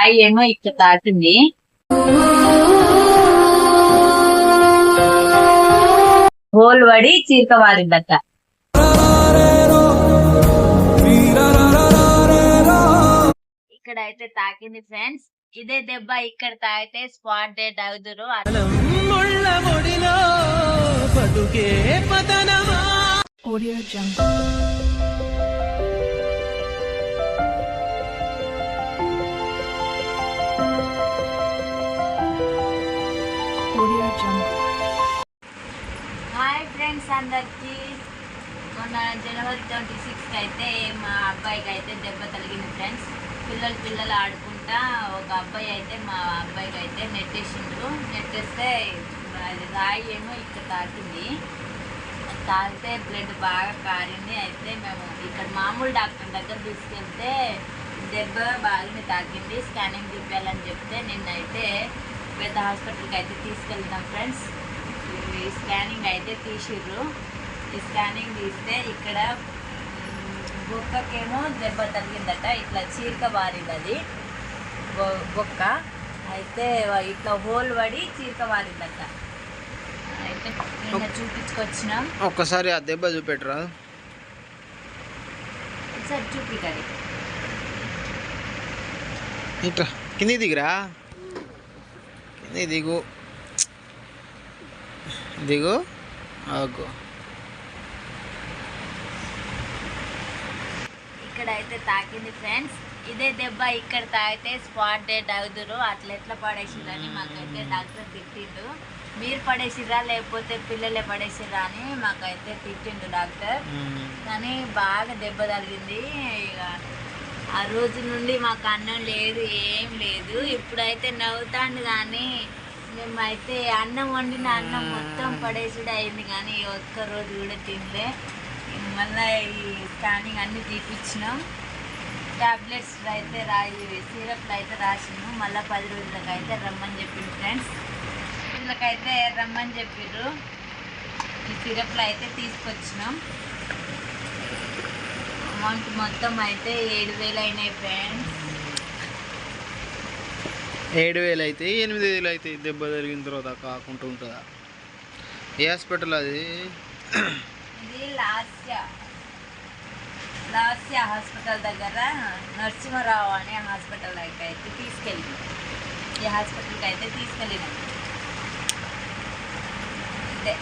రాయి ఏమో ఇక్కడ తాకింది. హోల్ పడి చీరక వారిందట. ఇక్కడ అయితే తాకింది ఫ్రెండ్స్. ఇదే దెబ్బ ఇక్కడ తాగితే స్పాట్ డెడ్ అవుతురు. హాయ్ ఫ్రెండ్స్ అందరికి. మొన్న జనవరి 26కి అయితే మా అబ్బాయికి అయితే దెబ్బ తగిలింది ఫ్రెండ్స్. పిల్లలు ఆడుకుంటా ఒక అబ్బాయి అయితే మా అబ్బాయికి అయితే నెట్టేసిండ్రు. నెట్టేస్తే రాయి ఏమో ఇక్కడ తాకింది. తాగితే బ్లడ్ బాగా కారింది. అయితే మేము ఇక్కడ మామూలు డాక్టర్ దగ్గర తీసుకెళ్తే దెబ్బ బాగానే తాకింది, స్కానింగ్ తీయాలని చెప్తే నిన్నైతే పెద్ద హాస్పిటల్కి అయితే తీసుకెళ్తాం ఫ్రెండ్స్. ఈ స్కానింగ్ అయితే తీసిర్రు. ఈ స్కానింగ్ తీస్తే ఇక్కడ బొక్కకేమో దెబ్బ తగిలిందట. ఇట్లా చీరక బారింది అది బొక్క. అయితే ఇట్లా హోల్ పడి చీరక బారిందట. అయితే నిన్న చూపించుకొచ్చినాం. ఒక్కసారి ఆ దెబ్బ చూపెట్టరా? ఒకసారి చూపిటది. ఇట్లా కింది దిగురా, కింది దిగు దిగు. ఆగు. ఇక్కడ అయితే తాకింది ఫ్రెండ్స్. ఇదే దెబ్బ ఇక్కడ తాగితే స్పాట్ డెడ్ అవుతురు. అట్లా ఎట్లా పడేసిరని మాకైతే డాక్టర్ తిట్టిండు. మీరు పడేసిరా లేకపోతే పిల్లలే పడేసిరా అని మాకైతే తిట్టిండు డాక్టర్. కానీ బాగా దెబ్బ తగిలింది. ఇక ఆ రోజు నుండి మాకు అన్నం లేదు, ఏం లేదు. ఇప్పుడైతే నవ్వుతాండు. కానీ మేమైతే అన్నం వండిన అన్నం మొత్తం పడేసుడు అయింది. కానీ ఒక్కరోజు కూడా తినలే. మళ్ళీ ఈ స్కానింగ్ అన్నీ తీపిచ్చినాం. టాబ్లెట్స్ అయితే సిరప్లు అయితే రాసినాం. మళ్ళీ 10 రోజులకు అయితే రమ్మని చెప్పిండు ఫ్రెండ్స్. వీళ్ళకైతే రమ్మని చెప్పిర్రు. ఈ సిరప్లు అయితే తీసుకొచ్చినాం. అమౌంట్ మొత్తం అయితే 7,000 అయినాయి ఫ్రెండ్స్. 7,000 అయితే 8,000 అయితే దెబ్బ జరిగిన తర్వాత కాకుండా ఉంటుందా? ఏ హాస్పిటల్ అది? ఇది లాస్య హాస్పిటల్ దగ్గర నరసింహరావు అనే హాస్పిటల్ అయితే తీసుకెళ్ళి ఈ హాస్పిటల్కి అయితే తీసుకెళ్ళినాం. ఇదే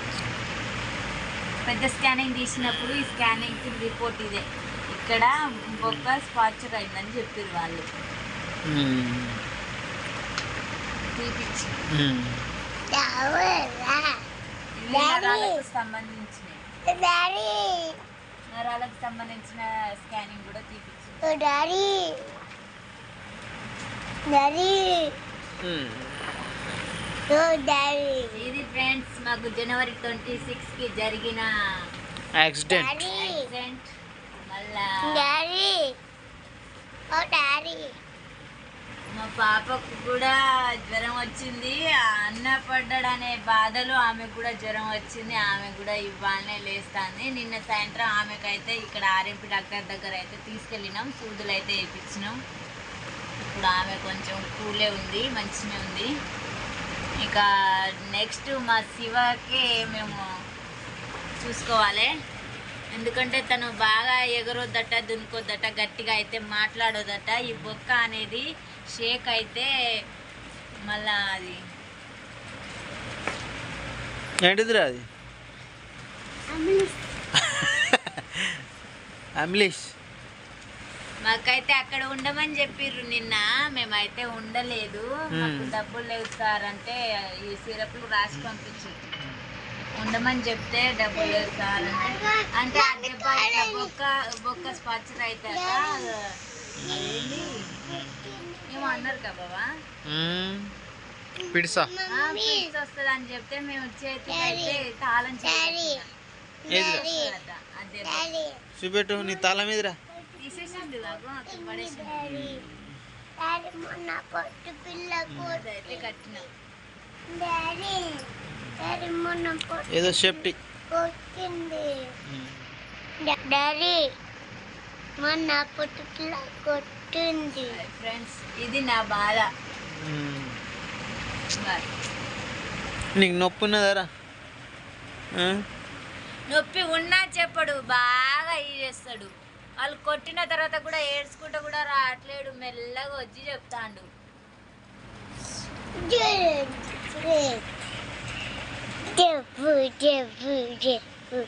పెద్ద స్కానింగ్ తీసినప్పుడు ఈ స్కానింగ్కి రిపోర్ట్ ఇదే. ఇక్కడ బొక్క స్పాచర్ అయిందని చెప్పారు వాళ్ళు. తీపిచ్చి నరాలకు సంబంధించిన స్కానింగ్ కూడా తీపిచ్చి. ఇది ఫ్రెండ్స్ మాకు జనవరి 26కి జరిగిన యాక్సిడెంట్. మళ్ళా మా పాపకు కూడా జ్వరం వచ్చింది. అన్న పడ్డాడనే బాధలో ఆమెకు కూడా జ్వరం వచ్చింది. ఆమె కూడా ఇవ్వాలనే లేస్తుంది. నిన్న సాయంత్రం ఆమెకైతే ఇక్కడ ఆర్ఎంపీ డాక్టర్ దగ్గర అయితే తీసుకెళ్ళినాం. సూదులు అయితే వేయించినాం. ఇప్పుడు ఆమె కొంచెం కూలే ఉంది, మంచిగా ఉంది. ఇక నెక్స్ట్ మా శివకే మేము చూసుకోవాలి. ఎందుకంటే తను బాగా ఎగరొద్దట, దునుకోద్దట, గట్టిగా అయితే మాట్లాడొద్దట. ఈ బొక్క అనేది షేక్ అయితే మళ్ళా అది ఏంటిదిరా? అది అంబులెన్స్. మాకైతే అక్కడ ఉండమని చెప్పిర్రు నిన్న. మేమైతే ఉండలేదు. మాకు డబ్బులు లేవు సార్ అంటే ఈ సిరప్లు రాసి పంపించారు. ఉండమని చెప్తే డబ్బులు లేవు సార్ అంటే ఆ దెబ్బ బొక్క స్పచ్చర్ అవుతాక ఏమో అన్నారు కదా బాబా, పిడిసా వస్తుంది అని చెప్తే మేము చేతికి అయితే తాళం చూపెట్టు. నీ తాళం మీదరా తీసేసిండు అక్కడ పడేసిండు. అయితే కట్టిన ఏదో సేఫ్టీ. డాడీ మొన్న పొట్టు పిల్ల కొట్టి ఉంటుంది. ఫ్రెండ్స్ ఇది నా బాధ. బాయ్. నీకు నొప్పి ఉన్నదారా? నొప్పి ఉన్నా చెప్పడు, బాగా ఇది చేస్తాడు. వాళ్ళు కొట్టిన తర్వాత కూడా ఏడ్చుకుంటూ కూడా రావట్లేడు, మెల్లగా వచ్చి చెప్తాండు. చెప్పు చెప్పు చెప్పు